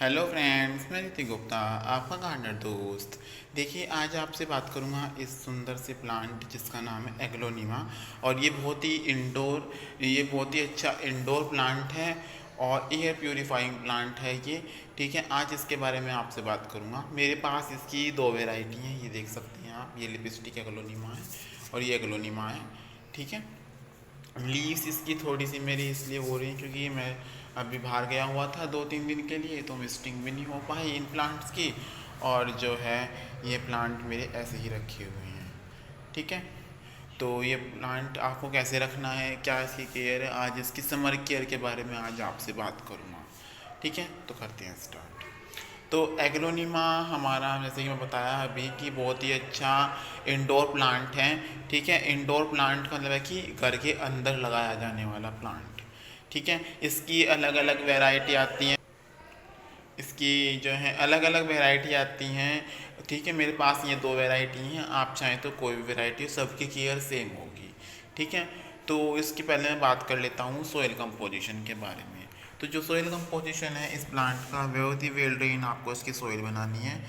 Hello friends, मैं ऋतिक गुप्ता, आपका gardener दोस्त। देखिए, आज आपसे बात करूंगा इस सुंदर से प्लांट जिसका नाम है एग्लोनिमा। और ये बहुत ही अच्छा इंडोर प्लांट है और एयर प्यूरिफाइंग प्लांट है ये। ठीक है, आज इसके बारे में आपसे बात करूंगा। मेरे पास इसकी दो वेराइटी हैं, ये देख सकते हैं आप। ये लिपस्टिक एग्लोनिमा है और ये एग्लोनिमा है। ठीक है, लीव्स इसकी थोड़ी सी मेरी इसलिए हो रही हैं क्योंकि मैं अभी बाहर गया हुआ था 2-3 दिन के लिए, तो मिस्टिंग भी नहीं हो पाई इन प्लांट्स की। और जो है, ये प्लांट मेरे ऐसे ही रखे हुए हैं। ठीक है, तो ये प्लांट आपको कैसे रखना है, क्या इसकी केयर है, आज इसकी समर केयर के बारे में आज आपसे बात करूँगा। ठीक है, तो करते हैं स्टार्ट। तो एग्लोनिमा हमारा, जैसे कि मैं बताया अभी, कि बहुत ही अच्छा इंडोर प्लांट है। ठीक है, इंडोर प्लांट का मतलब है कि घर के अंदर लगाया जाने वाला प्लांट। ठीक है, इसकी अलग अलग वैरायटी आती हैं। इसकी जो है अलग अलग वैरायटी आती हैं। ठीक है, मेरे पास ये दो वैरायटी हैं, आप चाहें तो कोई भी वैरायटी, सबकी केयर सेम होगी। ठीक है, तो इसकी पहले मैं बात कर लेता हूँ सोइल कंपोजिशन के बारे में। तो जो सोइल कंपोजिशन है इस प्लांट का, बहुत ही वेल ड्रेन आपको इसकी सोइल बनानी है,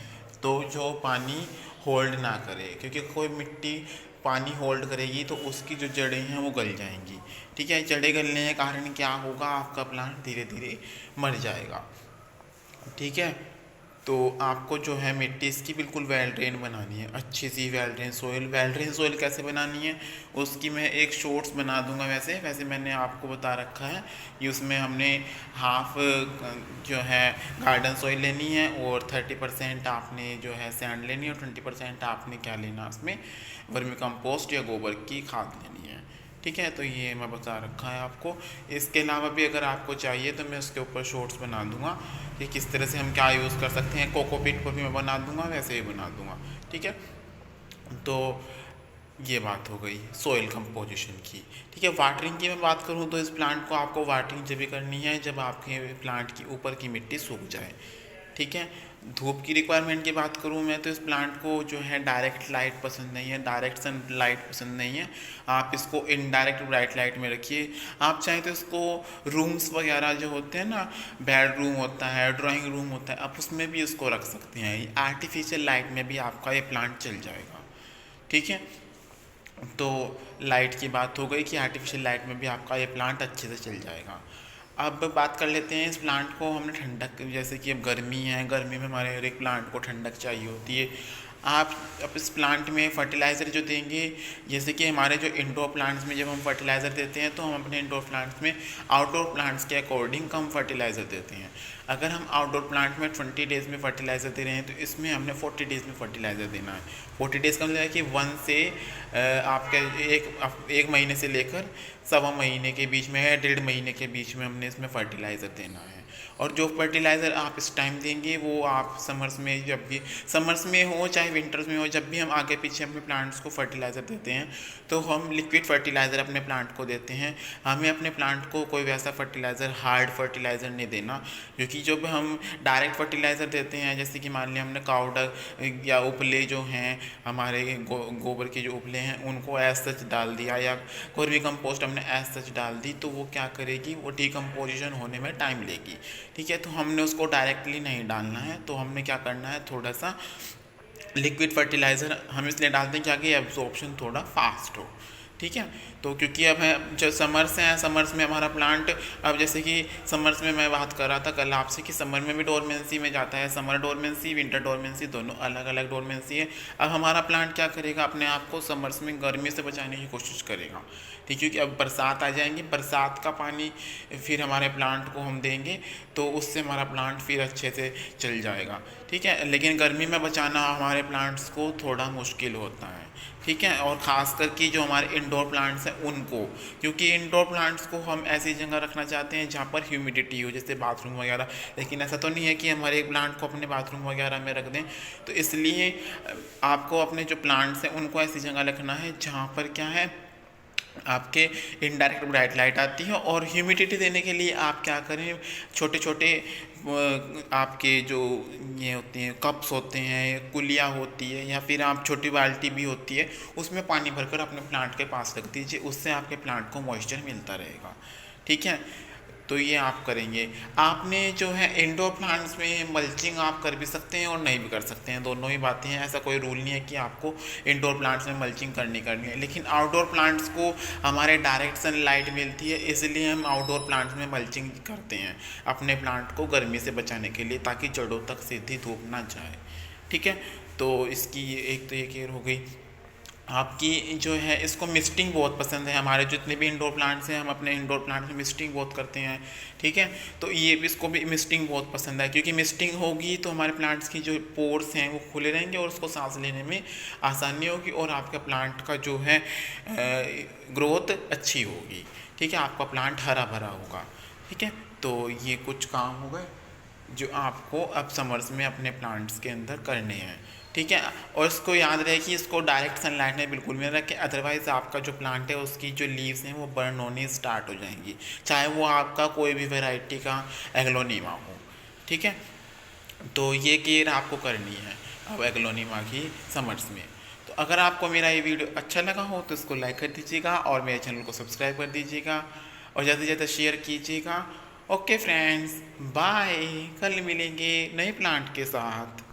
तो जो पानी होल्ड ना करे, क्योंकि कोई मिट्टी पानी होल्ड करेगी तो उसकी जो जड़ें हैं वो गल जाएंगी। ठीक है, जड़ें गलने के कारण क्या होगा, आपका प्लांट धीरे धीरे मर जाएगा। ठीक है, तो आपको जो है मिट्टी इसकी बिल्कुल वेल ड्रेन बनानी है, अच्छी सी well drain soil. Well drain soil कैसे बनानी है उसकी मैं एक शॉर्ट्स बना दूंगा। वैसे वैसे मैंने आपको बता रखा है कि उसमें हमने हाफ जो है गार्डन सोइल लेनी है, और 30% आपने जो है सैंड लेनी है, और 20% आपने क्या लेना, उसमें वर्मी कंपोस्ट या गोबर की खाद लेनी है। ठीक है, तो ये मैं बता रखा है आपको। इसके अलावा भी अगर आपको चाहिए तो मैं उसके ऊपर शॉर्ट्स बना दूंगा कि किस तरह से हम क्या यूज़ कर सकते हैं। कोकोपीट पर भी मैं बना दूंगा, वैसे ही बना दूंगा। ठीक है, तो ये बात हो गई सोइल कंपोजिशन की। ठीक है, वाटरिंग की मैं बात करूँ तो इस प्लांट को आपको वाटरिंग जब भी करनी है जब आपके प्लांट की ऊपर की मिट्टी सूख जाए। ठीक है, धूप की रिक्वायरमेंट की बात करूँ मैं तो इस प्लांट को जो है डायरेक्ट लाइट पसंद नहीं है, डायरेक्ट सन लाइट पसंद नहीं है। आप इसको इनडायरेक्ट ब्राइट लाइट में रखिए। आप चाहें तो इसको रूम्स वगैरह जो होते हैं ना, बेडरूम होता है, ड्राइंग रूम होता है, आप उसमें भी इसको रख सकते हैं। आर्टिफिशियल लाइट में भी आपका ये प्लांट चल जाएगा। ठीक है, तो लाइट की बात हो गई कि आर्टिफिशियल लाइट में भी आपका ये प्लांट अच्छे से चल जाएगा। अब बात कर लेते हैं इस प्लांट को हमने ठंडक, जैसे कि अब गर्मी है, गर्मी में हमारे हर एक प्लांट को ठंडक चाहिए होती है। आप अब इस प्लांट में फर्टिलाइज़र जो देंगे, जैसे कि हमारे जो इंडोर प्लांट्स में जब हम फर्टिलाइज़र देते हैं तो हम अपने इंडोर प्लांट्स में आउटडोर प्लांट्स के अकॉर्डिंग कम फर्टिलाइज़र देते हैं। अगर हम आउटडोर प्लांट में 20 डेज़ में फर्टिलाइज़र दे रहे हैं तो इसमें हमने 40 डेज़ में फर्टिलाइज़र देना है। 40 डेज़ का मतलब है कि 1 से आपके एक महीने से लेकर 1.25 महीने के बीच में है, 1.5 महीने के बीच में हमने इसमें फर्टिलाइज़र देना है। और जो फर्टिलाइज़र आप इस टाइम देंगे वो आप समर्स में, जब भी समर्स में हो चाहे विंटर्स में हो, जब भी हम आगे पीछे अपने प्लांट्स को फर्टिलाइज़र देते हैं तो हम लिक्विड फर्टिलाइज़र अपने प्लांट को देते हैं। हमें अपने प्लांट को कोई वैसा फर्टिलाइज़र, हार्ड फर्टिलाइज़र नहीं देना, क्योंकि जब हम डायरेक्ट फर्टिलाइज़र देते हैं, जैसे कि मान लिया हमने काउडर या उपले जो हैं हमारे गोबर के जो उपले हैं उनको एज सच डाल दिया, या वर्मी कंपोस्ट हमने एज सच डाल दी, तो वो क्या करेगी, वो डिकम्पोजिशन होने में टाइम लेगी। ठीक है, तो हमने उसको डायरेक्टली नहीं डालना है, तो हमने क्या करना है, थोड़ा सा लिक्विड फर्टिलाइज़र हम इसलिए डालते हैं ताकि एब्जॉर्प्शन थोड़ा फास्ट हो। ठीक है, तो क्योंकि अब है जो समर्स हैं, समर्स में हमारा प्लांट, अब जैसे कि समर्स में मैं बात कर रहा था कल आपसे कि समर में भी डोरमेंसी में जाता है। समर डोरमेंसी, विंटर डोरमेंसी, दोनों अलग अलग डोरमेंसी है। अब हमारा प्लांट क्या करेगा, अपने आप को समर्स में गर्मी से बचाने की कोशिश करेगा। ठीक, क्योंकि अब बरसात आ जाएंगी, बरसात का पानी फिर हमारे प्लांट को हम देंगे तो उससे हमारा प्लांट फिर अच्छे से चल जाएगा। ठीक है, लेकिन गर्मी में बचाना हमारे प्लांट्स को थोड़ा मुश्किल होता है। ठीक है, और ख़ास करके जो हमारे इंडोर प्लांट्स हैं उनको, क्योंकि इंडोर प्लांट्स को हम ऐसी जगह रखना चाहते हैं जहाँ पर ह्यूमिडिटी हो, जैसे बाथरूम वगैरह। लेकिन ऐसा तो नहीं है कि हमारे एक प्लांट को अपने बाथरूम वगैरह में रख दें, तो इसलिए आपको अपने जो प्लांट्स हैं उनको ऐसी जगह रखना है जहाँ पर क्या है, आपके इनडायरेक्ट ब्राइट लाइट आती है। और ह्यूमिडिटी देने के लिए आप क्या करें, छोटे छोटे आपके जो ये होते हैं कप्स होते हैं, कुलिया होती है, या फिर आप छोटी बाल्टी भी होती है, उसमें पानी भरकर अपने प्लांट के पास रख दीजिए, उससे आपके प्लांट को मॉइस्चर मिलता रहेगा। ठीक है, तो ये आप करेंगे। आपने जो है इंडोर प्लांट्स में मल्चिंग आप कर भी सकते हैं और नहीं भी कर सकते हैं, दोनों ही बातें हैं। ऐसा कोई रूल नहीं है कि आपको इंडोर प्लांट्स में मल्चिंग करनी है, लेकिन आउटडोर प्लांट्स को हमारे डायरेक्ट सनलाइट मिलती है, इसलिए हम आउटडोर प्लांट्स में मल्चिंग करते हैं अपने प्लांट को गर्मी से बचाने के लिए, ताकि जड़ों तक सीधी धूप ना जाए। ठीक है, तो इसकी एक तो ये केयर हो गई। आपकी जो है इसको मिस्टिंग बहुत पसंद है, हमारे जितने भी इंडोर प्लांट्स हैं हम अपने इंडोर प्लांट्स में मिस्टिंग बहुत करते हैं। ठीक है, तो ये भी इसको भी मिस्टिंग बहुत पसंद है, क्योंकि मिस्टिंग होगी तो हमारे प्लांट्स की जो पोर्स हैं वो खुले रहेंगे और उसको सांस लेने में आसानी होगी और आपका प्लांट का जो है ग्रोथ अच्छी होगी। ठीक है, आपका प्लांट हरा भरा होगा। ठीक है, तो ये कुछ काम हो गए जो आपको अब समर्स में अपने प्लांट्स के अंदर करने हैं। ठीक है, और इसको याद रहे कि इसको डायरेक्ट सनलाइट में बिल्कुल भी ना रखें, अदरवाइज़ आपका जो प्लांट है उसकी जो लीव्स हैं वो बर्न होनी स्टार्ट हो जाएंगी, चाहे वो आपका कोई भी वैरायटी का एग्लोनीमा हो। ठीक है, तो ये केयर आपको करनी है अब एग्लोनीमा की समर्स में। तो अगर आपको मेरा ये वीडियो अच्छा लगा हो तो इसको लाइक कर दीजिएगा और मेरे चैनल को सब्सक्राइब कर दीजिएगा और ज़्यादा से ज़्यादा शेयर कीजिएगा। ओके फ्रेंड्स, बाय, कल मिलेंगे नए प्लांट के साथ।